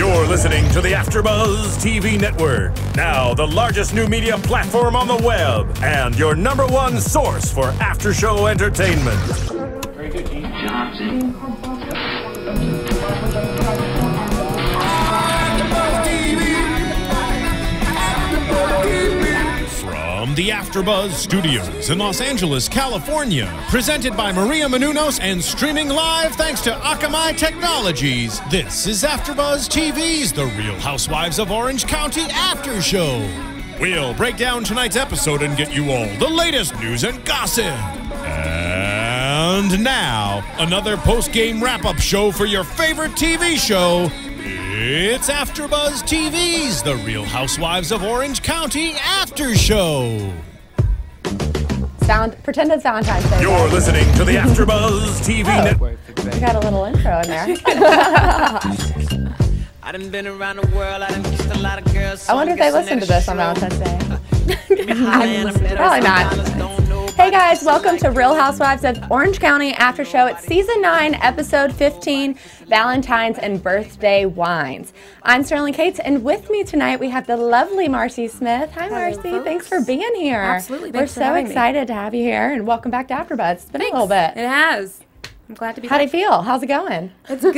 You're listening to the AFTERBUZZ TV network. Now the largest new media platform on the web and your #1 source for after-show entertainment. Very good, Dean Johnson. From the AFTERBUZZ Studios in Los Angeles, California, presented by Maria Menounos and streaming live thanks to Akamai Technologies, this is AFTERBUZZ TV's The Real Housewives of Orange County After Show. We'll break down tonight's episode and get you all the latest news and gossip. And now, another post-game wrap-up show for your favorite TV show. It's AFTERBUZZ TV's The Real Housewives of Orange County After Show. Pretend it's Valentine's Day. You're listening to the AFTERBUZZ TV network. You got a little intro in there. I done been around the world. I done kissed a lot of girls. I wonder if they listen to this on Valentine's Day. Probably not. Hey guys, welcome to Real Housewives of Orange County After Show. It's Season 9, Episode 15, Valentines and Birthday Whines. I'm Sterling Cates, and with me tonight we have the lovely Marcie Smith. Hi Marcie, thanks for being here. Absolutely, We're so excited to have you here, and welcome back to AfterBuzz. It's been a little bit. It has. I'm glad to be How do back. you feel? How's it going? It's good.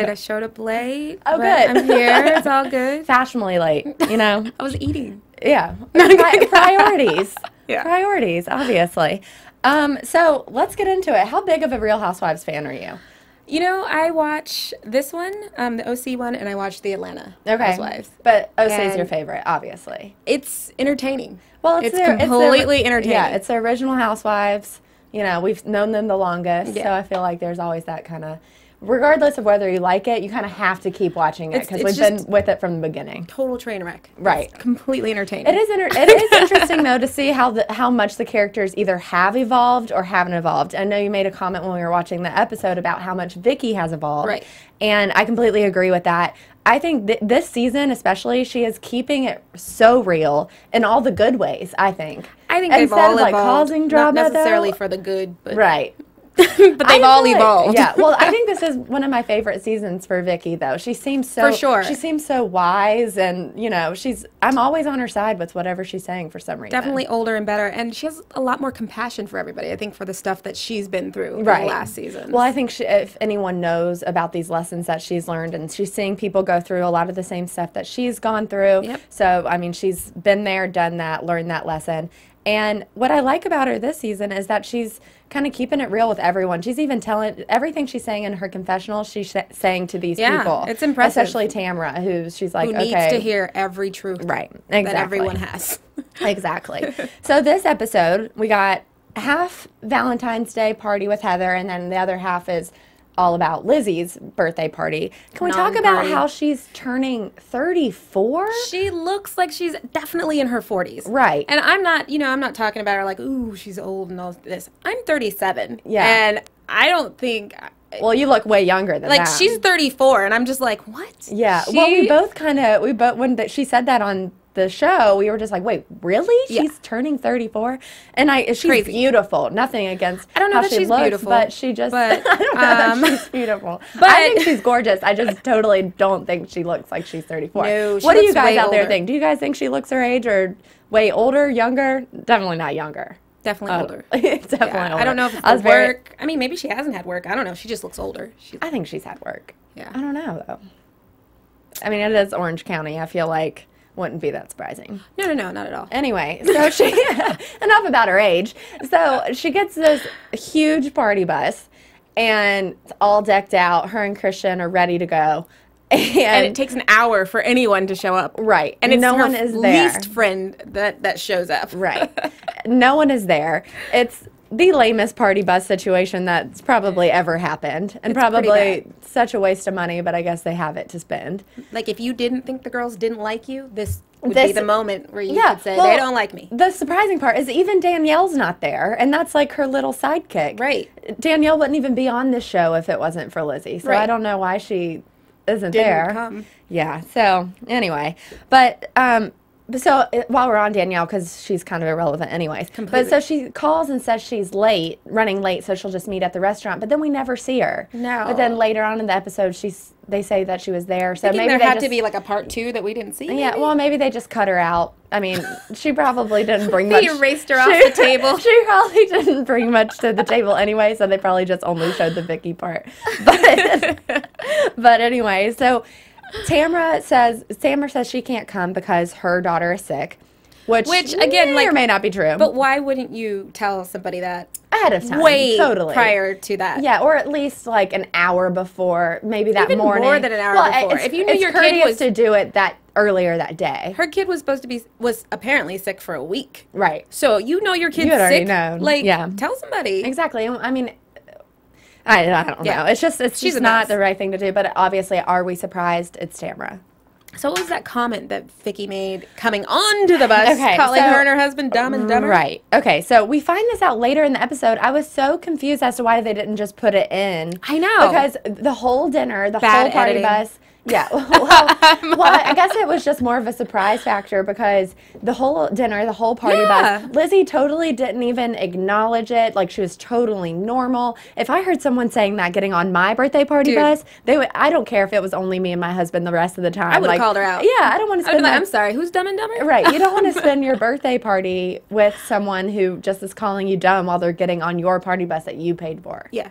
I showed up late. Oh, but good. I'm here. It's all good. Fashionably late, you know. I was eating. Yeah. Priorities. Yeah. Priorities, obviously. So let's get into it. How big of a Real Housewives fan are you? You know, I watch this one, the OC one, and I watch the Atlanta Housewives. But OC is And your favorite, obviously. It's entertaining. Well, it's completely entertaining. Yeah, it's the original Housewives. You know, we've known them the longest, Yeah. so I feel like there's always that kind of, regardless of whether you like it, you kind of have to keep watching it because we've been with it from the beginning. Total train wreck. Right. It's completely entertaining. It is interesting, though, to see how much the characters either have evolved or haven't evolved. I know you made a comment when we were watching the episode about how much Vicky has evolved. Right. And I completely agree with that. I think this season, especially, she is keeping it so real in all the good ways, I think. I think they've all evolved. causing drama, not necessarily though. for the good, but Right. but they've all evolved. Yeah, well, I think this is one of my favorite seasons for Vicky, though. She seems so... For sure. She seems so wise, and, you know, I'm always on her side with whatever she's saying for some reason. Definitely older and better, and she has a lot more compassion for everybody, I think, for the stuff that she's been through in the last season. Well, I think if anyone knows about these lessons that she's learned, and she's seeing people go through a lot of the same stuff that she's gone through. Yep. So, I mean, she's been there, done that, learned that lesson. And what I like about her this season is that she's kind of keeping it real with everyone. She's even telling everything she's saying in her confessional, she's saying to these people. It's impressive. Especially Tamra, she's like, who okay. needs to hear every truth exactly. that everyone has. Exactly. So this episode, we got half Valentine's Day party with Heather, and then the other half is all about Lizzie's birthday party. Can we talk about how she's turning 34? She looks like she's definitely in her 40s. Right. And I'm not talking about her like, ooh, she's old and all this. I'm 37. Yeah. And I don't think... Well, you look way younger than that. Like, she's 34, and I'm just like, what? Yeah. Well, we both when she said that on the show, we were just like, wait, really? Yeah. She's turning 34? And she's Crazy. Beautiful. Nothing against I don't know how that she she's looks, beautiful, but she just, but, I don't know that she's beautiful. but- I think she's gorgeous. I just totally don't think she looks like she's 34. No, she what do you looks guys way out there older. think? Do you guys think she looks her age or way older, younger? Definitely not younger. Definitely older. Definitely Yeah. older. I don't know if it's the work. I mean, maybe she hasn't had work. I don't know. She just looks older. I think she's had work. Yeah. I don't know, though. I mean, it is Orange County. I feel like wouldn't be that surprising. No, not at all. Anyway, so she, enough about her age. So she gets this huge party bus, and it's all decked out. Her and Christian are ready to go. And it takes an hour for anyone to show up. Right. And it's no her one is there. least friend that shows up. Right. No one is there. It's the lamest party bus situation that's probably ever happened. And It's probably pretty such a waste of money, but I guess they have it to spend. Like, if you didn't think the girls didn't like you, this would be the moment where you could say, well, they don't like me. The surprising part is even Danielle's not there, and that's like her little sidekick. Right. Danielle wouldn't even be on this show if it wasn't for Lizzie, so I don't know why she isn't there. Come. Yeah, so anyway. But So while we're on Danielle, because she's kind of irrelevant anyways. Completely. But so she calls and says she's late, running late, so she'll just meet at the restaurant. But then we never see her. No. But then later on in the episode, they say that she was there. So Thinking maybe there had just, to be like a part 2 that we didn't see. Yeah, maybe? well, maybe they just cut her out. I mean, she probably didn't bring much. They erased her off the table. She probably didn't bring much to the table anyway, so they probably just only showed the Vicky part. But anyway, so Tamara says she can't come because her daughter is sick, which again, may or may not be true. But why wouldn't you tell somebody that ahead of time, way totally prior to that? Yeah, or at least like an hour before, maybe that Even morning. more than an hour before. If you knew your kid courteous was to do it that earlier that day. Her kid was supposed to was apparently sick for a week. Right. So you know your kid's You had already sick. known. Like, Yeah. tell somebody. Exactly. I mean, I don't know. It's just She's a not mess. the right thing to do. But obviously, are we surprised? It's Tamara. So what was that comment that Vicky made coming onto the bus, Okay, calling so- her and her husband dumb and dumber? Right. Okay. So we find this out later in the episode. I was so confused as to why they didn't just put it in. I know. Because the whole dinner, the Bad whole party editing. bus. Yeah. Well, I guess it was just more of a surprise factor because the whole dinner, the whole party Yeah. bus, Lizzie totally didn't even acknowledge it. Like, she was totally normal. If I heard someone saying that getting on my birthday party Dude. bus, I don't care if it was only me and my husband the rest of the time. I would have Like, called her out. Yeah, I don't want to I'd be spend like, my I'm sorry, who's dumb and dumber? Right. You don't want to spend your birthday party with someone who just is calling you dumb while they're getting on your party bus that you paid for. Yeah,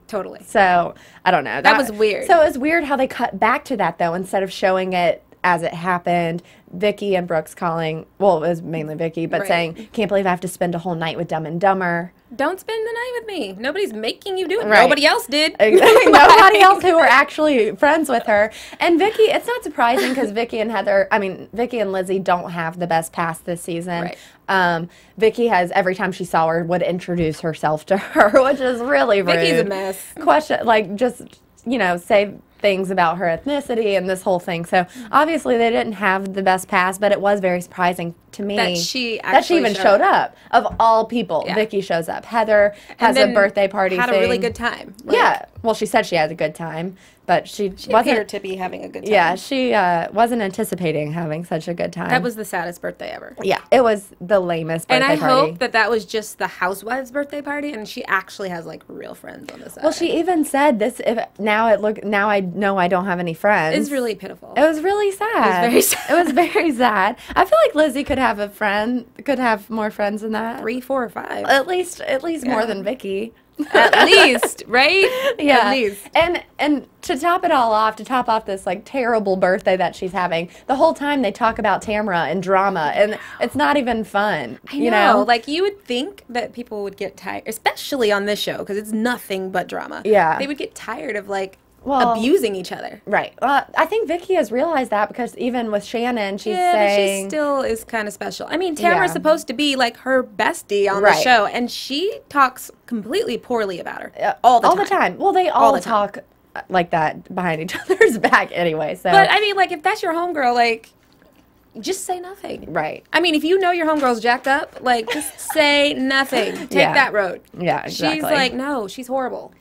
totally. So, I don't know. That was weird. So, it was weird how they cut back to that, though, instead of showing it as it happened. Vicky and Brooks calling, well, it was mainly Vicky, but Right. saying, can't believe I have to spend a whole night with Dumb and Dumber. Don't spend the night with me. Nobody's making you do it. Right. Nobody else did. Nobody else who were actually friends with her. And Vicky, it's not surprising because Vicky and Lizzie don't have the best past this season. Right. Vicky has, every time she saw her, would introduce herself to her, which is really rude. Vicky's a mess. Question, like, just, say things about her ethnicity and this whole thing. So obviously they didn't have the best past, but it was very surprising to me That she even showed up. Of all people, Yeah. Vicky shows up. Heather has And a then birthday party had thing. a really good time. Like, Yeah. Well, she said she had a good time, but she She wasn't. appeared to be having a good time. Yeah, she wasn't anticipating having such a good time. That was the saddest birthday ever. Yeah, it was the lamest birthday And I party. hope that was just the Housewives' birthday party, and she actually has like real friends on the side. Well, she even said this. Now I know I don't have any friends. It's really pitiful. It was really sad. very sad. It was very sad. I feel like Lizzie could have a friend. Could have more friends than that. 3, 4, or 5. At least more than Vicky. At least, right? Yeah. At least. And to top it all off, to top off this like terrible birthday that she's having, the whole time they talk about Tamara and drama, and it's not even fun. I know. Like, you would think that people would get tired, especially on this show, because it's nothing but drama. Yeah. They would get tired of, like, Well, abusing each other. Right. Well, I think Vicky has realized that because even with Shannon, she's Yeah, but saying... she still is kind of special. I mean, Tamara's Yeah. supposed to be, like, her bestie on the Right. show, and she talks completely poorly about her. All the time. Well, they all the time. talk like that behind each other's back anyway, so... But, I mean, like, if that's your homegirl, like, just say nothing. Right. I mean, if you know your homegirl's jacked up, like, just say nothing. Take Yeah. that road. Yeah, exactly. She's like, no, she's horrible.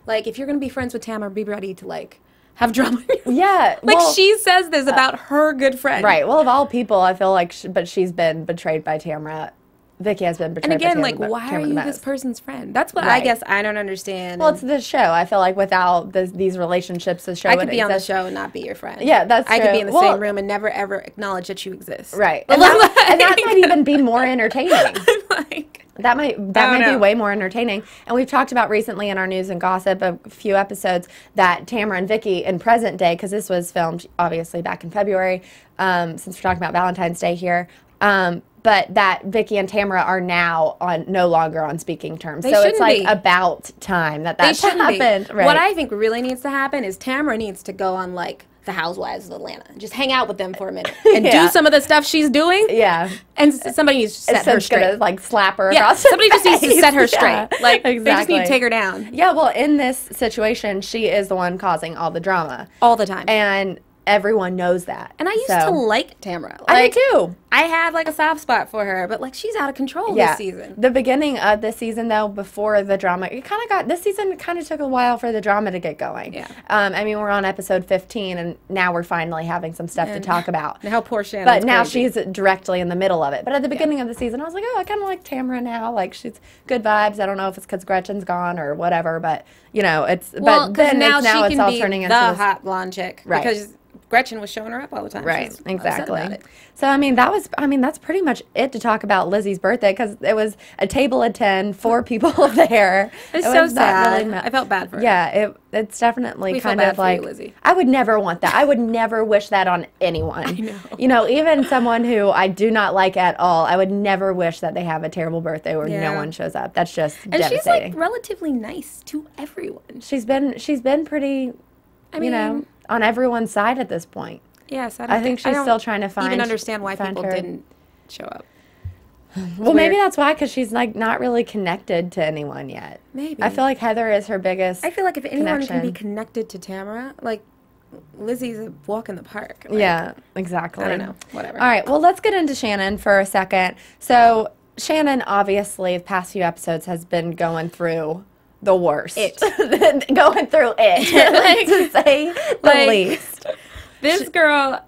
Like, if you're going to be friends with Tamara, be ready to, like, have drama. Yeah. Like, well, she says this about her good friend. Right. Well, of all people, I feel like... but she's been betrayed by Tamara. Vicky has been betrayed And again, by like, Tamara. why are Tamara you the this most. person's friend? That's what I Right. guess I don't understand. Well, it's the show. I feel like without these relationships, the show I could wouldn't be on the exist. show and not be your friend. Yeah, that's I could true. be in the Well- same room and never, ever acknowledge that you exist. Right. But And that might even be more entertaining. like, That might be know. way more entertaining. And we've talked about recently in our news and gossip a few episodes that Tamara and Vicky in present day, because this was filmed obviously back in February, since we're talking about Valentine's Day here, but that Vicky and Tamara are now no longer on speaking terms. They so it's shouldn't like be. about time that they shouldn't be. happened. Right. What I think really needs to happen is Tamara needs to go on, like, the Housewives of Atlanta. Just hang out with them for a minute. And Yeah. do some of the stuff she's doing. yeah. And somebody needs to set her It's gonna straight. like slap her Yeah, across the somebody just needs to face. set her straight. Yeah, Like, they just need to exactly. take her down. Yeah, well, in this situation, she is the one causing all the drama. All the time. And everyone knows that. And I used to like Tamara. Like, I do too. I had like a soft spot for her, but like she's out of control this season. The beginning of this season, though, before the drama, this season kind of took a while for the drama to get going. Yeah. I mean, we're on episode 15, and now we're finally having some stuff to talk about. How poor Shannon. But now she's directly in the middle of it. But at the beginning of the season, I was like, oh, I kind of like Tamara now. Like, she's good vibes. I don't know if it's because Gretchen's gone or whatever, but, you know, it's... Well, but then now it's all turning into the this, hot blonde chick. Right. Because Gretchen was showing her up all the time. Right, She's exactly. upset about it. So, I mean, that's pretty much it to talk about Lizzie's birthday, because it was a table of 10, 4 people there. It's it so was not sad. really I felt bad for her. Yeah, it's definitely We feel kind bad of for you, like, Lizzie. I would never want that. I would never wish that on anyone. I know. You know, even someone who I do not like at all, I would never wish that they have a terrible birthday where no one shows up. That's just devastating. She's like relatively nice to everyone. She's been pretty, you know, on everyone's side at this point. Yes, I think she's still trying to find. Even understand why people her. didn't show up. Well, maybe that's why, because she's like not really connected to anyone yet. Maybe. I feel like Heather is her biggest. I feel like if anyone can be connection. connected to Tamara, like Lizzie's a walk in the park. Like, Yeah, exactly. I don't know. Whatever. All right, well, let's get into Shannon for a second. So Shannon, obviously, the past few episodes has been going through the worst. Going through it, to say the least. This girl,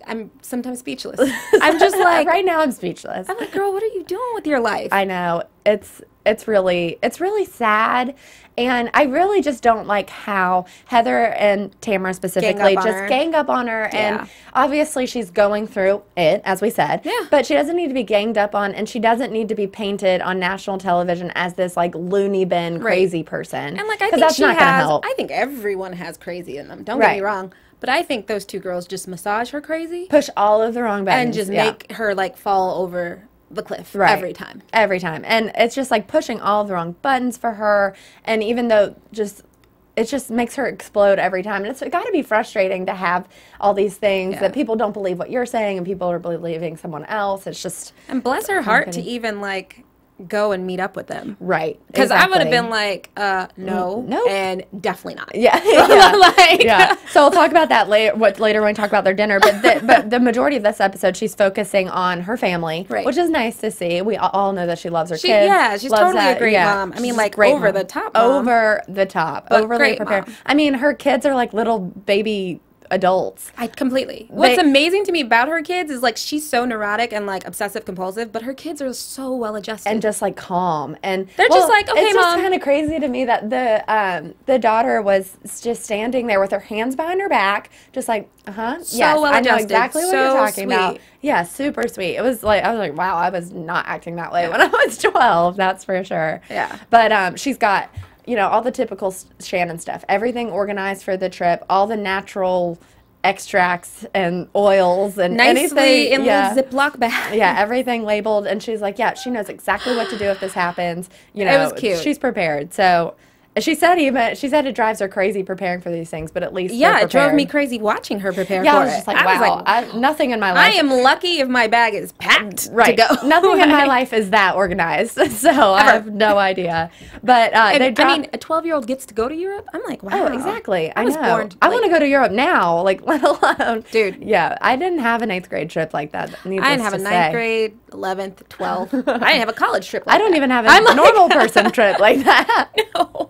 I'm sometimes speechless. I'm just like, right now I'm speechless. I'm like, girl, what are you doing with your life? I know. It's really sad, and I really just don't like how Heather and Tamara specifically gang up on her. Yeah. And obviously she's going through it, as we said. Yeah. But she doesn't need to be ganged up on, and she doesn't need to be painted on national television as this like loony bin crazy person. And like I think that's she not gonna has. help. I think everyone has crazy in them. Don't get me wrong. But I think those two girls just massage her crazy. Push all of the wrong buttons. And just make her like fall over the cliff every time. Every time. And it's just like pushing all of the wrong buttons for her. And even though it just makes her explode every time. And it's got to be frustrating to have all these things that people don't believe what you're saying and people are believing someone else. It's just... And bless her heart to even like go and meet up with them. Right. Because I would have been like, no, and definitely not. Yeah. So we'll talk about that later when we talk about their dinner. But the majority of this episode, she's focusing on her family, which is nice to see. We all know that she loves her kids. Yeah, she's totally a great mom. I mean, like, over the top mom. Over the top. Overly prepared. Mom. I mean, her kids are like little baby adults. What's amazing to me about her kids is like she's so neurotic and like obsessive compulsive, but her kids are so well adjusted and just like calm, and they're just like, okay, it's mom. Just kind of crazy to me that the daughter was just standing there with her hands behind her back, just like so yes, well I know adjusted, exactly what you're talking sweet. about. Yeah, super sweet. It was like I was like, wow, I was not acting that way when I was 12. That's for sure. Yeah, but she's got, you know, all the typical Shannon stuff, everything organized for the trip, all the natural extracts and oils and nicely anything in little Ziploc bags. Yeah, everything labeled, and she's like, yeah, she knows exactly what to do if this happens. You know, it was cute. She's prepared. So she said it drives her crazy preparing for these things, but at least it drove me crazy watching her prepare for it. I was just like, wow, nothing in my life. I am lucky if my bag is packed to go. Nothing in my life is that organized, so I have no idea. But I mean, a 12-year-old gets to go to Europe. I'm like, wow. Oh, exactly. I was know. born I want to go to Europe now, like, let alone. Dude. Yeah, I didn't have an 8th grade trip like that. I didn't have a 9th grade, 11th, 12th. I didn't have a college trip like that. I don't even have a normal person trip like that. No.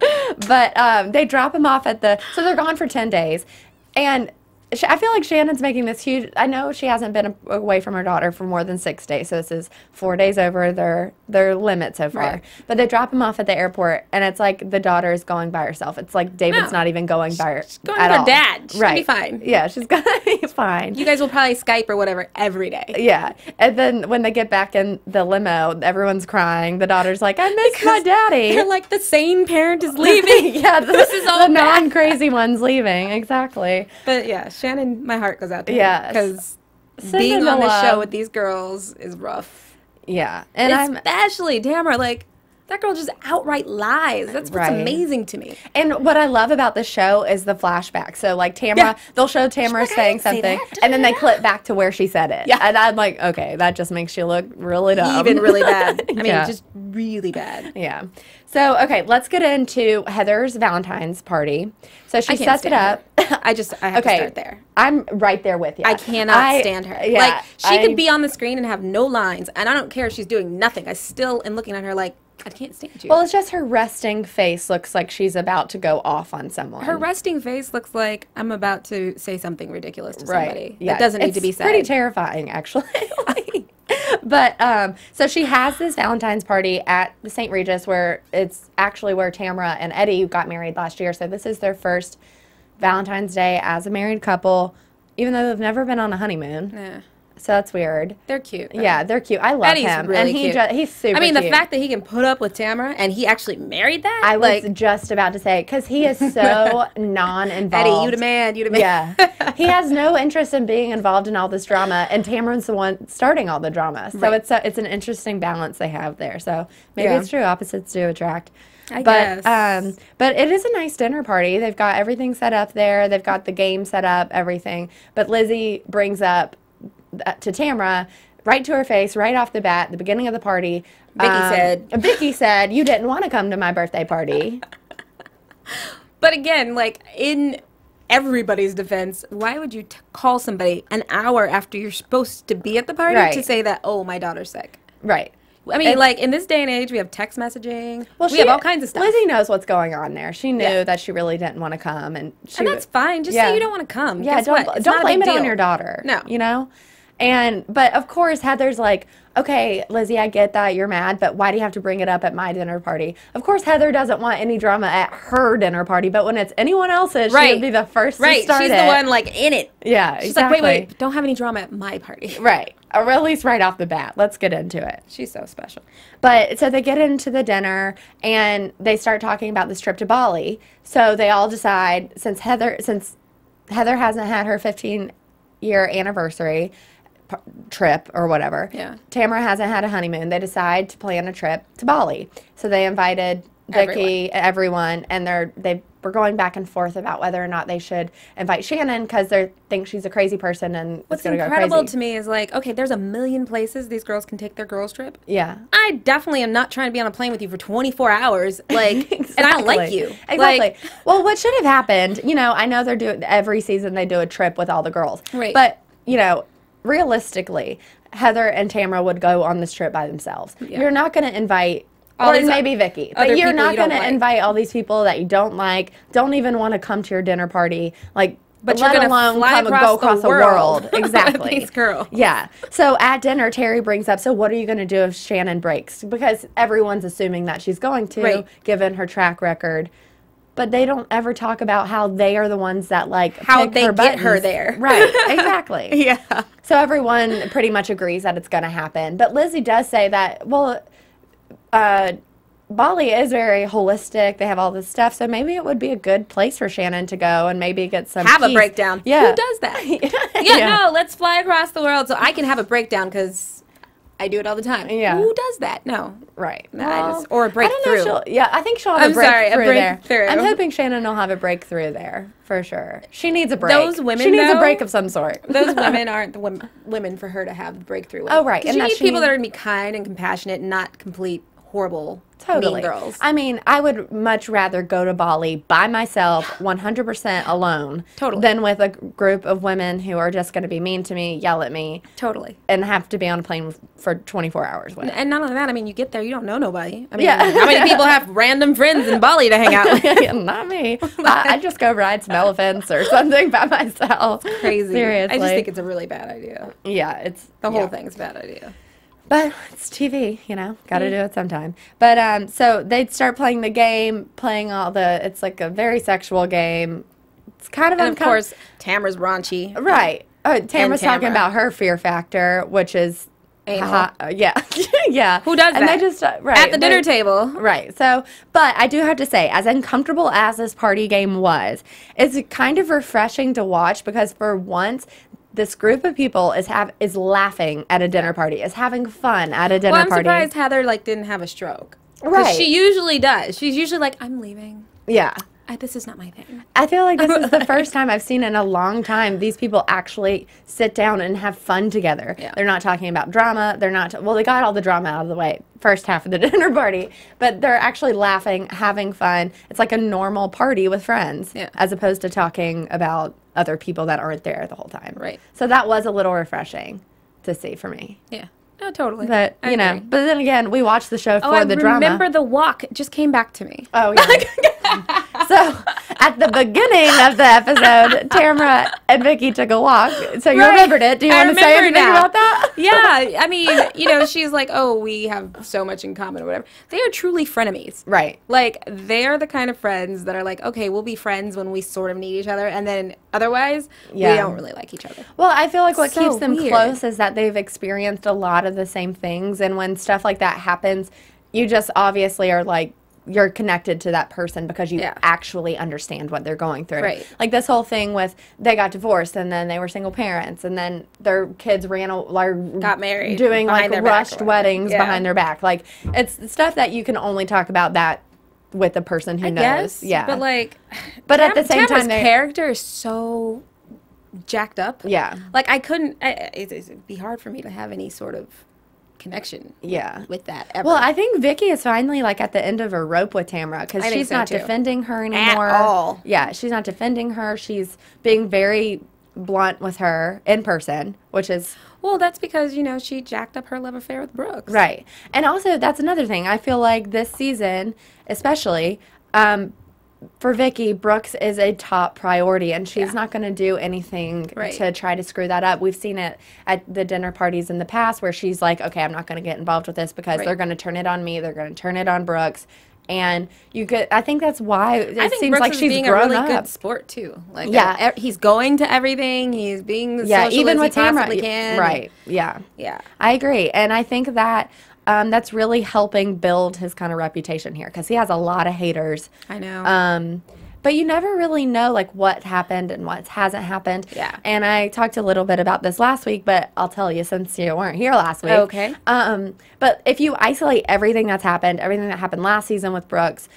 But they drop him off so they're gone for 10 days. And I feel like Shannon's making this huge, I know she hasn't been away from her daughter for more than 6 days, so this is 4 days over their limit so far. Right. But they drop him off at the airport, and it's like the daughter is going by herself. It's like David's not even going by her She's going at with her all. dad. She'll be fine. Yeah, she's going to be fine. You guys will probably Skype or whatever every day. Yeah. And then when they get back in the limo, everyone's crying. The daughter's like, I miss my daddy. They're like, the sane parent is leaving. Yeah, this is all the non-crazy one's leaving. Exactly. But yeah, Shannon, my heart goes out to her. Because Send being on the the love. show with these girls is rough. Yeah. And especially Tamara, like, That girl just outright lies. That's what's amazing to me. And what I love about the show is the flashback. So, like, Tamara, they'll show Tamara saying something, and then they clip back to where she said it. Yeah. And I'm like, okay, that just makes you look really dumb. Even really bad. I mean, just really bad. Yeah. So, okay, let's get into Heather's Valentine's party. So she sets it up. I have to start there. I'm right there with you. I cannot stand her. Yeah, like, she could be on the screen and have no lines, and I don't care if she's doing nothing. I still am looking at her like, I can't stand you. Well, it's just her resting face looks like she's about to go off on someone. Her resting face looks like I'm about to say something ridiculous to somebody. Yeah. That doesn't need to be said. It's pretty terrifying, actually. But, so she has this Valentine's party at the St. Regis, where it's actually where Tamara and Eddie got married last year. So this is their first Valentine's Day as a married couple, even though they've never been on a honeymoon. Yeah. So that's weird. They're cute. Though. Yeah, they're cute. I love Eddie's him. really and cute. He's super cute. I mean, the fact that he can put up with Tamara and he actually married that. I was just about to say, because he is so non-involved. Eddie, you the man. You the man. Yeah. He has no interest in being involved in all this drama, and Tamara's the one starting all the drama. So it's an interesting balance they have there. So maybe it's true. Opposites do attract. I guess. But it is a nice dinner party. They've got everything set up there. They've got the game set up, everything. But Lizzie brings up to Tamara, right to her face, right off the bat, at the beginning of the party. Vicky said, you didn't want to come to my birthday party. But again, like, in everybody's defense, why would you call somebody an hour after you're supposed to be at the party to say that, oh, my daughter's sick? Right. I mean, like, in this day and age, we have text messaging. Well, we have all kinds of stuff. Lizzie knows what's going on there. She knew that she really didn't want to come. And that's fine. Just say you don't want to come. Yeah, don't blame it on your daughter. No. You know? But of course, Heather's like, okay, Lizzie, I get that you're mad, but why do you have to bring it up at my dinner party? Of course, Heather doesn't want any drama at her dinner party, but when it's anyone else's, she would be the first to start She's the one, like, in it. Yeah, She's like, wait, don't have any drama at my party. Right. Or at least right off the bat. Let's get into it. She's so special. But so they get into the dinner and they start talking about this trip to Bali. So they all decide, since Heather hasn't had her 15-year anniversary trip or whatever. Yeah. Tamara hasn't had a honeymoon. They decide to plan a trip to Bali. So they invited Vicky, everyone, and they were going back and forth about whether or not they should invite Shannon because they think she's a crazy person and what's it's going to go crazy. Incredible to me is, like, okay, there's a million places these girls can take their girls trip. Yeah. I definitely am not trying to be on a plane with you for 24 hours, like, and I don't like you. Exactly. Like, well, what should have happened, I know they're doing, every season they do a trip with all the girls. Right. But, realistically, Heather and Tamara would go on this trip by themselves. Yeah. You're not going to invite, or maybe Vicky, but you're not going to invite all these people that you don't like, don't even want to come to your dinner party, like, but let you're alone fly go across the world. Exactly. These girls. Yeah. So at dinner, Terry brings up, so what are you going to do if Shannon breaks? Because everyone's assuming that she's going to, given her track record. But they don't ever talk about how they are the ones that, like, how they get her there. Right, exactly. Yeah. So everyone pretty much agrees that it's going to happen. But Lizzie does say that, well, Bali is very holistic. They have all this stuff. So maybe it would be a good place for Shannon to go and maybe get some Have peace. a breakdown. Yeah. Who does that? No, let's fly across the world so I can have a breakdown because I do it all the time. Yeah. Who does that? No. Right. No, or a breakthrough. I think she'll have a breakthrough there. I'm hoping Shannon will have a breakthrough there, for sure. She needs a break. Those women, she needs a break of some sort. Those women aren't the women for her to have the breakthrough with. Oh, right. And you need people that are going to be kind and compassionate and not complete horrible mean girls. I mean, I would much rather go to Bali by myself, 100% alone, than with a group of women who are just going to be mean to me, yell at me, and have to be on a plane for 24 hours with. And not only that, I mean, you get there, you don't know nobody. I mean, how many people have random friends in Bali to hang out with? Not me. I just go ride some elephants or something by myself. It's crazy. Seriously. I just think it's a really bad idea. Yeah, it's the whole thing's a bad idea. But it's TV, got to do it sometime. But so they'd start playing the game, it's like a very sexual game. It's kind of And of course, Tamara's raunchy. Right. Tamara's talking about her fear factor, which is yeah. Yeah. Who does that? And they just, at the dinner table. Right. So, but I do have to say, as uncomfortable as this party game was, it's kind of refreshing to watch because for once, this group of people is laughing at a dinner party, is having fun at a dinner party. I'm surprised Heather didn't have a stroke. Right. She usually does. She's usually like, I'm leaving. Yeah. This is not my thing. I feel like this is the first time I've seen in a long time these people actually sit down and have fun together. Yeah. They're not talking about drama. They're not, well, they got all the drama out of the way first half of the dinner party, but they're actually laughing, having fun. It's like a normal party with friends, as opposed to talking about other people that aren't there the whole time. Right. So that was a little refreshing to see for me. Yeah. No, totally. But, you know, but then again, we watched the show for the drama. I remember the walk. It just came back to me. Oh, yeah. So, at the beginning of the episode, Tamara and Vicky took a walk. So, you remembered it. Do you want to say anything about that? Yeah. I mean, you know, she's like, oh, we have so much in common or whatever. They are truly frenemies. Right. Like, they're the kind of friends that are like, okay, we'll be friends when we sort of need each other. And then otherwise, we don't really like each other. Well, I feel like what keeps them close is that they've experienced a lot of the same things. And when stuff like that happens, you just obviously are like, you're connected to that person because you actually understand what they're going through. Right. Like this whole thing with they got divorced and then they were single parents and then their kids got married, doing like rushed weddings behind their back. Like it's stuff that you can only talk about that with the person who knows. Guess, yeah. But like, at the same time, their character is so jacked up. Yeah. Like I couldn't. It'd be hard for me to have any sort of connection with that ever. Well, I think Vicky is finally like at the end of her rope with Tamara because she's not defending her anymore. At all. Yeah, she's not defending her. She's being very blunt with her in person, which is... Well, that's because, you know, she jacked up her love affair with Brooks. Right. And also, that's another thing. I feel like this season, especially... for Vicky, Brooks is a top priority, and she's not going to do anything to try to screw that up. We've seen it at the dinner parties in the past where she's like, okay, I'm not going to get involved with this because they're going to turn it on me. They're going to turn it on Brooks. And I think that's why it seems Brooks like she's being grown a really up. good sport, too. Like, he's going to everything. He's being the socialist even with he Tamara. possibly can. Right, yeah. Yeah. I agree. And I think that... that's really helping build his kind of reputation here because he has a lot of haters. I know. But you never really know like what happened and what hasn't happened. Yeah. And I talked a little bit about this last week, but I'll tell you since you weren't here last week. Okay. But if you isolate everything that's happened, everything that happened last season with Brooks,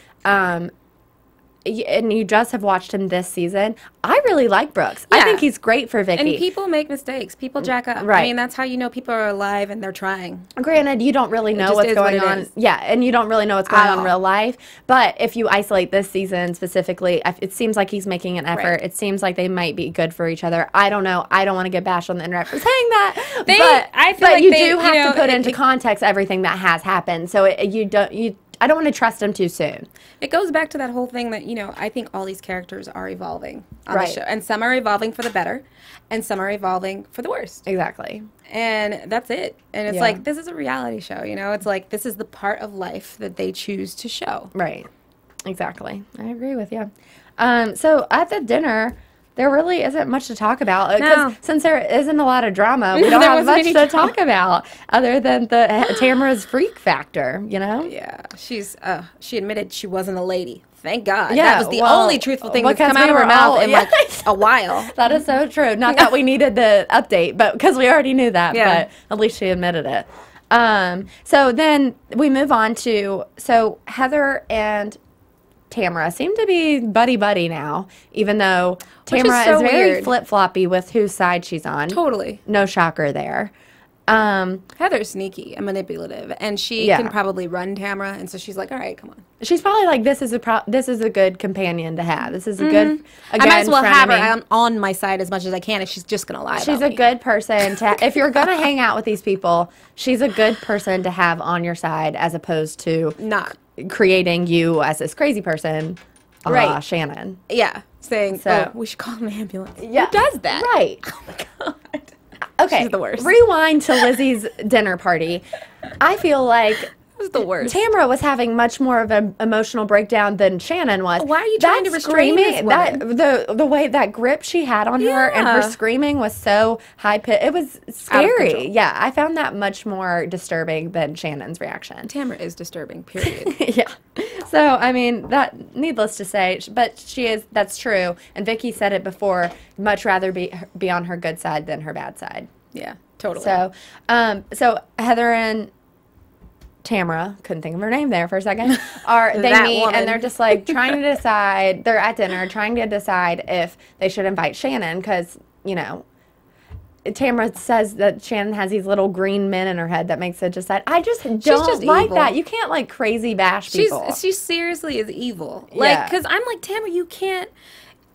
and you just have watched him this season, I really like Brooks. I think he's great for Vicky. And people make mistakes. People jack up. Right. I mean, that's how you know people are alive and they're trying. Granted, you don't really know what's going on. Yeah, and you don't really know what's going on in real life. But if you isolate this season specifically, it seems like he's making an effort. Right. It seems like they might be good for each other. I don't know. I don't want to get bashed on the internet for saying that. But you do have to put into context everything that has happened. So I don't want to trust him too soon. It goes back to that whole thing that, you know, I think all these characters are evolving on the show. And some are evolving for the better, and some are evolving for the worst. Exactly. And that's it. And it's like, this is a reality show, you know? It's like, this is the part of life that they choose to show. Right. Exactly. I agree with you. So at the dinner... There really isn't much to talk about because since there isn't a lot of drama, we don't have much to talk about other than Tamara's freak factor, you know? Yeah, she admitted she wasn't a lady. Thank God. Yeah, that was the only truthful thing that's come out of her mouth in like a while. That is so true. Not that we needed the update, but because we already knew that, but at least she admitted it. So then we move on to, Heather and Tamara seem to be buddy-buddy now, even though Tamara is very flip-floppy with whose side she's on. Totally. No shocker there. Heather's sneaky and manipulative, and she can probably run Tamara, and so she's like, all right, come on. She's probably like, this is a good companion to have. This is a good, I might as well have her on my side as much as I can if she's just going to lie She's a good person to, if you're going to hang out with these people, she's a good person to have on your side as opposed to not creating you as this crazy person, Shannon. Yeah, saying, we should call an ambulance. Yeah. Who does that? Right. Oh, my God. Okay, she's the worst. Rewind to Lizzie's dinner party. I feel like it was the worst. Tamara was having much more of an emotional breakdown than Shannon was. Why are you trying to restrain this woman? The way that grip she had on her and her screaming was so high pitched. It was scary. Yeah, I found that much more disturbing than Shannon's reaction. Tamara is disturbing. Period. Yeah. So, I mean, that needless to say, but she is, that's true. And Vicky said it before, much rather be on her good side than her bad side. Yeah, totally. So, so Heather and Tamara, couldn't think of her name there for a second, they meet woman. and they're just like trying to decide, they're at dinner trying to decide if they should invite Shannon because, you know, Tamara says that Shannon has these little green men in her head that makes her decide, I just don't like evil. that. You can't like crazy bash people. She seriously is evil. Like, because I'm like, Tamara, you can't.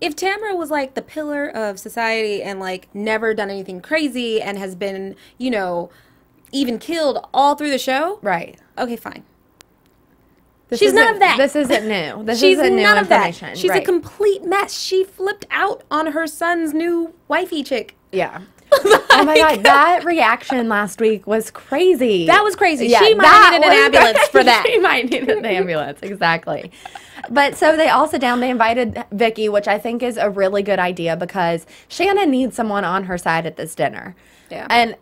If Tamara was like the pillar of society and like never done anything crazy and has been, you know, even killed all through the show. Right. Okay, fine. She's none of that. This isn't new. This She's isn't new none of information. that. She's a complete mess. She flipped out on her son's new wifey chick. Yeah. Oh my God, that reaction last week was crazy. That was crazy. Yeah, she might have needed an ambulance for that. She might need an ambulance, exactly. But so they all sit down. They invited Vicky, which I think is a really good idea because Shannon needs someone on her side at this dinner. Yeah. And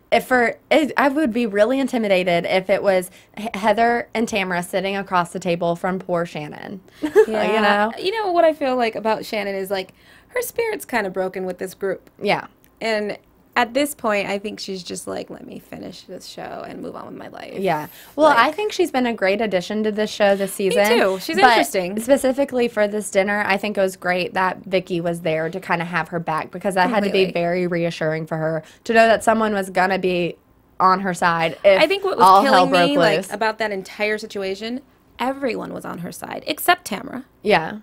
I would be really intimidated if it was Heather and Tamara sitting across the table from poor Shannon. Yeah. You know what I feel like about Shannon is like her spirit's kind of broken with this group. Yeah. And at this point, I think she's just like, let me finish this show and move on with my life. Yeah. Well, I think she's been a great addition to this show this season. Me too. She's interesting. Specifically for this dinner, I think it was great that Vicky was there to kind of have her back because that had to be very reassuring for her to know that someone was going to be on her side if I think what was killing me like, about that entire situation, everyone was on her side except Tamara. Yeah.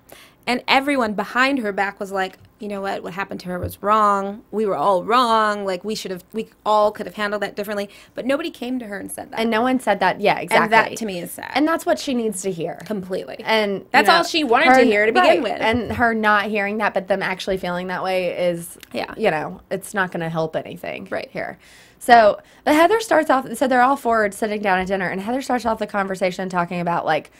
And everyone behind her back was like, you know what happened to her was wrong. We were all wrong. Like, we all could have handled that differently. But nobody came to her and said that. And no one said that. Yeah, exactly. And that, to me, is sad. And that's what she needs to hear. Completely. And that's all she wanted to hear to begin with. And her not hearing that, but them actually feeling that way is, you know, it's not going to help anything here. So, but Heather starts off, so they're all forward sitting down at dinner, and Heather starts off the conversation talking about, like,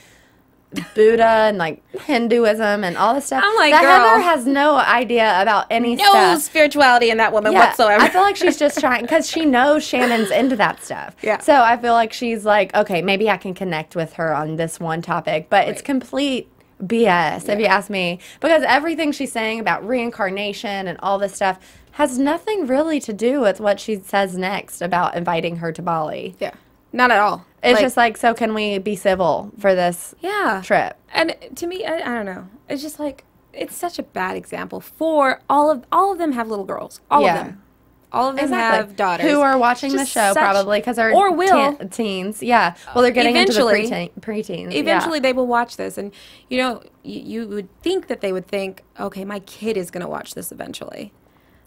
Buddha and like Hinduism and all this stuff. I'm like, that girl, Heather has no idea about any stuff. No spirituality in that woman whatsoever. I feel like she's just trying because she knows Shannon's into that stuff. Yeah. So I feel like she's like, okay, maybe I can connect with her on this one topic, but it's complete BS if you ask me, because everything she's saying about reincarnation and all this stuff has nothing really to do with what she says next about inviting her to Bali. Yeah. Not at all. It's just like, so can we be civil for this trip? And to me, I don't know. It's just like, it's such a bad example for all of them have little girls. All of them. All of them have daughters. Who are watching the show probably because they're teens. Yeah. Well, they're getting into the preteens. Eventually they will watch this. And, you know, you would think that they would think, okay, my kid is going to watch this eventually.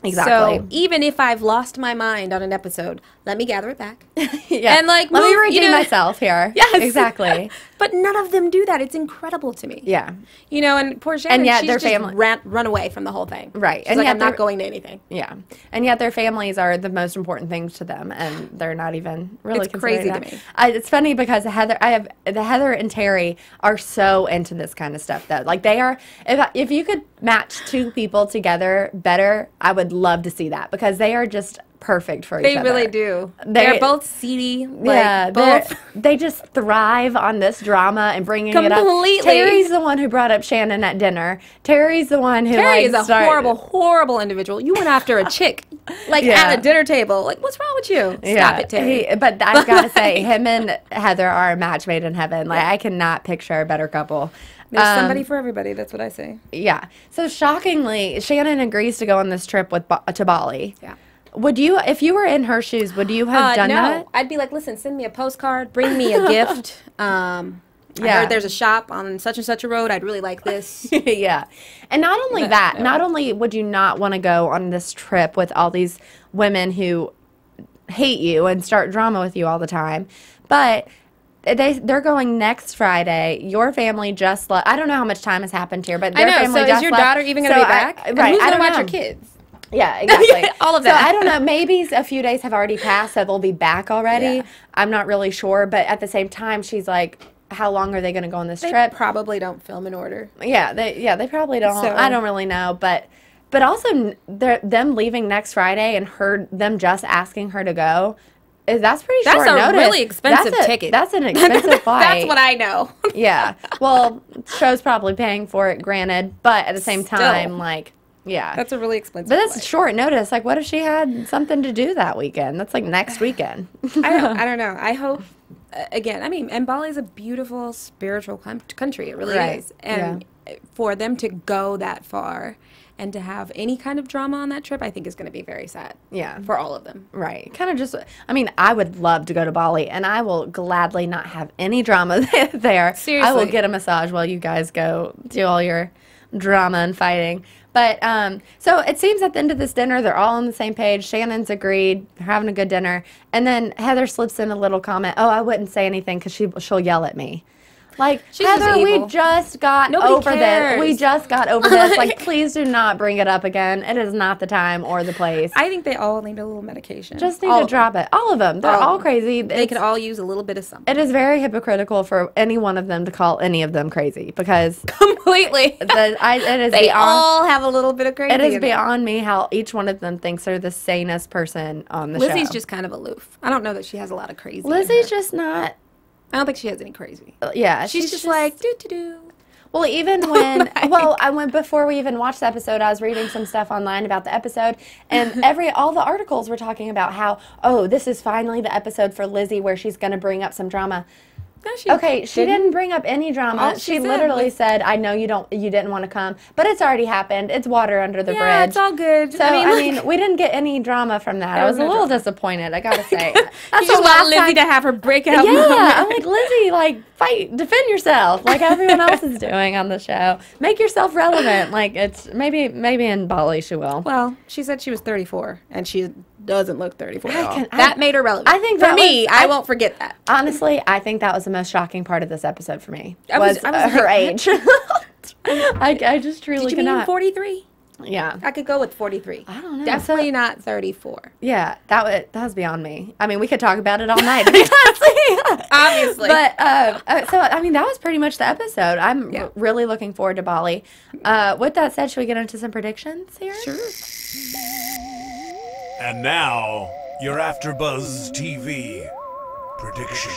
Exactly. So even if I've lost my mind on an episode, let me gather it back. And like, let me redeem myself here. Yes, exactly. But none of them do that. It's incredible to me. Yeah. You know, and poor Shannon, and yet she's their just family run away from the whole thing. Right. She's and like, I'm not going to anything. Yeah. And yet their families are the most important things to them, and they're not even really. It's crazy to me. It's funny because Heather and Terry are so into this kind of stuff though. Like they are. If you could match two people together better, I would love to see that because they are just perfect for each other. They really do. They're both seedy. They just thrive on this drama and bringing it up. Completely. Terry's the one who brought up Shannon at dinner. Terry's the one who is a horrible individual. You went after a chick at a dinner table. Like, what's wrong with you? Stop it, Terry. But I've got to say, him and Heather are a match made in heaven. Like, I cannot picture a better couple. There's somebody for everybody. That's what I say. Yeah. So shockingly, Shannon agrees to go on this trip to Bali. Yeah. Would you, if you were in her shoes, would you have done that? No, I'd be like, listen, send me a postcard, bring me a gift. I heard there's a shop on such and such a road. I'd really like this. Yeah. And not only not only would you not want to go on this trip with all these women who hate you and start drama with you all the time, but they're going next Friday. Your family just left. I don't know how much time has happened here, but their family just left. So is your daughter even going to be back? Right. Who's going to watch know. your kids? Yeah, exactly. All of that. So I don't know. Maybe a few days have already passed, so they'll be back already. Yeah. I'm not really sure, but at the same time, she's like, "How long are they going to go on this trip?" They probably don't film in order. Yeah, they probably don't. So, I don't really know, but also them leaving next Friday and them just asking her to go. That's pretty short notice. That's a really expensive ticket. That's an expensive flight. That's what I know. Yeah. Well, show's probably paying for it, granted, but at the same time, like. Yeah. That's a really expensive But that's flight. short notice. Like, what if she had something to do that weekend? That's like next weekend. I don't know. I hope again, I mean, and Bali is a beautiful spiritual country. It really is. And for them to go that far and to have any kind of drama on that trip, I think is going to be very sad. Yeah. For all of them. Right. Kind of just, I mean, I would love to go to Bali, and I will gladly not have any drama there. Seriously. I will get a massage while you guys go do all your drama and fighting. But, so it seems at the end of this dinner, they're all on the same page. Shannon's agreed. They're having a good dinner. And then Heather slips in a little comment, oh, I wouldn't say anything because she'll yell at me. Like, she's Heather, we just got over this. We just got over this. Like, please do not bring it up again. It is not the time or the place. I think they all need a little medication. Just need to drop it. All of them. They're all crazy. They could all use a little bit of something. It is very hypocritical for any one of them to call any of them crazy because completely. They all have a little bit of crazy. It is beyond me how each one of them thinks they're the sanest person on the show. Lizzie's just kind of aloof. I don't know that she has a lot of crazy. Lizzie's just not. I don't think she has any crazy. Yeah, she's just like do. Well, even when I went before we even watched the episode, I was reading some stuff online about the episode, and all the articles were talking about how, oh, this is finally the episode for Lizzie where she's going to bring up some drama. No, she didn't bring up any drama. She literally said, "I know you didn't want to come, but it's already happened. It's water under the bridge. Yeah, it's all good." So I mean, we didn't get any drama from that. I was a little disappointed, I gotta say. That's you just want Lizzie to have her breakout moment. I'm like, Lizzie, like, fight, defend yourself, like everyone else is doing on the show. Make yourself relevant. Like, it's maybe in Bali she will. Well, she said she was 34, and she doesn't look 34 at all. That made her relevant. I think for me, I won't forget that. Honestly, I think that was the most shocking part of this episode for me. Was her age. I just truly Did you mean 43? Yeah. I could go with 43. I don't know. Definitely not 34. Yeah, that was beyond me. I mean, we could talk about it all night. Obviously. But, so, I mean, that was pretty much the episode. I'm really looking forward to Bali. With that said, should we get into some predictions here? Sure. And now, your AfterBuzz TV predictions.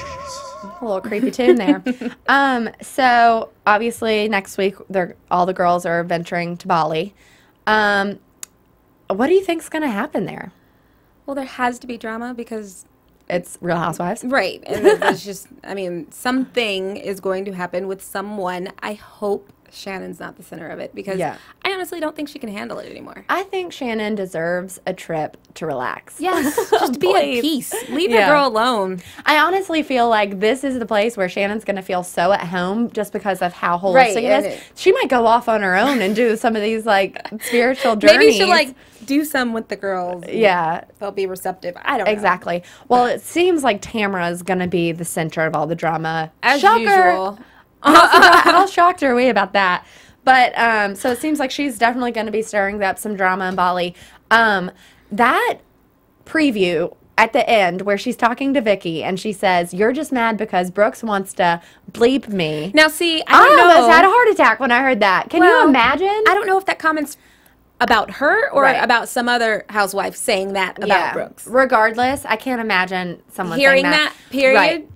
A little creepy tune there. So obviously next week all the girls are venturing to Bali. What do you think's going to happen there? Well, there has to be drama because it's Real Housewives. Right. And there's just, I mean, something is going to happen with someone. I hope Shannon's not the center of it because I honestly don't think she can handle it anymore. I think Shannon deserves a trip to relax. Yes, just be at peace. Leave the girl alone. I honestly feel like this is the place where Shannon's going to feel so at home just because of how holistic it is. She might go off on her own and do some of these like spiritual journeys. Maybe she'll like do some with the girls. Yeah. They'll be receptive. I don't know. Exactly. Well, it seems like Tamara is going to be the center of all the drama. As usual. How shocked are we about that? But so it seems like she's definitely going to be stirring up some drama in Bali. That preview at the end where she's talking to Vicky and she says, "You're just mad because Brooks wants to bleep me." Now, see, I almost had a heart attack when I heard that. Can you imagine? I don't know if that comment's about her or about some other housewife saying that about Brooks. Regardless, I can't imagine someone hearing saying that. Period. Right.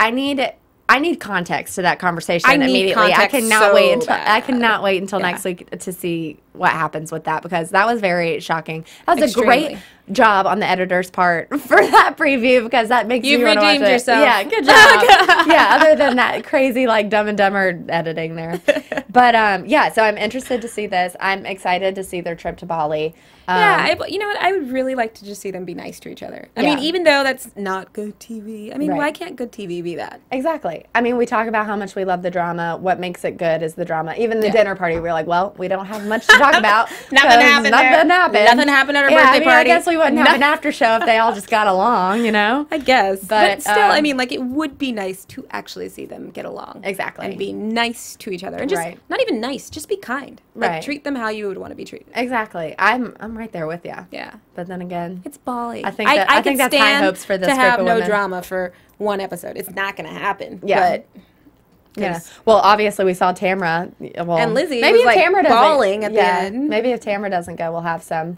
I need context to that conversation immediately. I cannot wait until next week to see what happens with that because that was very shocking. That was a great job on the editor's part for that preview because that makes you want to watch it. Yourself. Yeah, good job. Yeah, other than that crazy like Dumb and Dumber editing there. But yeah, so I'm interested to see this. I'm excited to see their trip to Bali. You know what? I would really like to just see them be nice to each other. I mean, even though that's not good TV. I mean, why can't good TV be that? Exactly. I mean, we talk about how much we love the drama. What makes it good is the drama. Even the dinner party, we're like, well, we don't have much to talk about. Nothing happened there. Nothing happened at our birthday party. I guess we wouldn't have an after show if they all just got along, you know? I guess. But still, I mean, like, it would be nice to actually see them get along. Exactly. And be nice to each other. And just, not even nice, just be kind. Like, treat them how you would want to be treated. Exactly. I'm right there with you. Yeah. But then again, it's Bali. I think that's high hopes for this to group have of no women. drama for one episode. It's not going to happen. Yeah. But well, obviously we saw Tamara. Well, and Lizzie maybe was if like Tamara bawling at the end. Maybe if Tamara doesn't go, we'll have some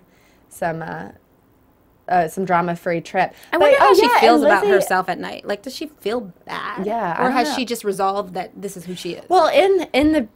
drama-free trip. I wonder how she feels about herself at night. Like, does she feel bad? Yeah. Or has she just resolved that this is who she is? Well, in the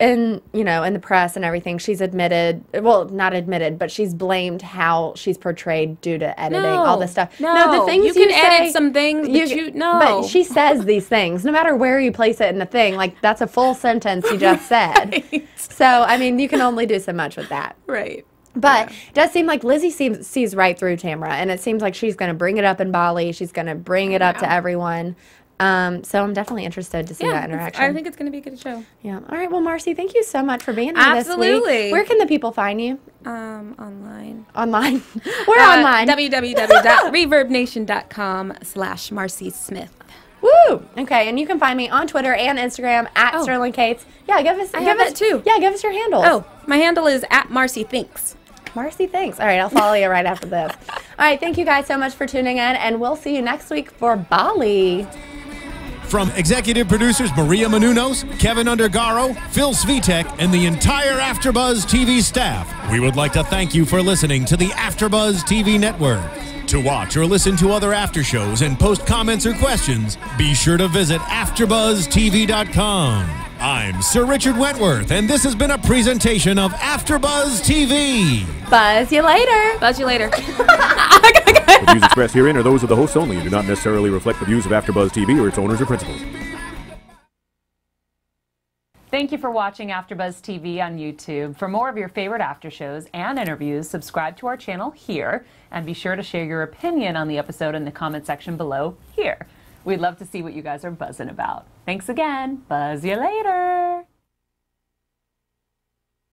in the press and everything, she's admitted, well, not admitted, but she's blamed how she's portrayed due to editing, all this stuff. No, the things you can edit some things, but But she says these things, no matter where you place it in the thing, like, that's a full sentence you just said. Right. So, I mean, you can only do so much with that. Right. But it does seem like Lizzie sees right through Tamra, and it seems like she's going to bring it up in Bali. She's going to bring it up to everyone. So I'm definitely interested to see that interaction. I think it's going to be a good show. Yeah. All right. Well, Marcie, thank you so much for being here this week. Where can the people find you? Online. Online. We're online. www.reverbnation.com/Marcie Smith. Woo! Okay, and you can find me on Twitter and Instagram at Sterling Cates. Yeah, give us too. Yeah, give us your handle. Oh, my handle is at Marcie Thinks. Marcie Thinks. All right, I'll follow you right after this. All right, thank you guys so much for tuning in, and we'll see you next week for Bali. From executive producers Maria Menounos, Kevin Undergaro, Phil Svitek, and the entire AfterBuzz TV staff, we would like to thank you for listening to the AfterBuzz TV network. To watch or listen to other after shows and post comments or questions, be sure to visit AfterBuzzTV.com. I'm Sir Richard Wentworth, and this has been a presentation of AfterBuzz TV. Buzz you later. Buzz you later. The views expressed herein are those of the hosts only and do not necessarily reflect the views of AfterBuzz TV or its owners or principals. Thank you for watching AfterBuzz TV on YouTube. For more of your favorite after shows and interviews, subscribe to our channel here, and be sure to share your opinion on the episode in the comment section below here. We'd love to see what you guys are buzzing about. Thanks again. Buzz you later.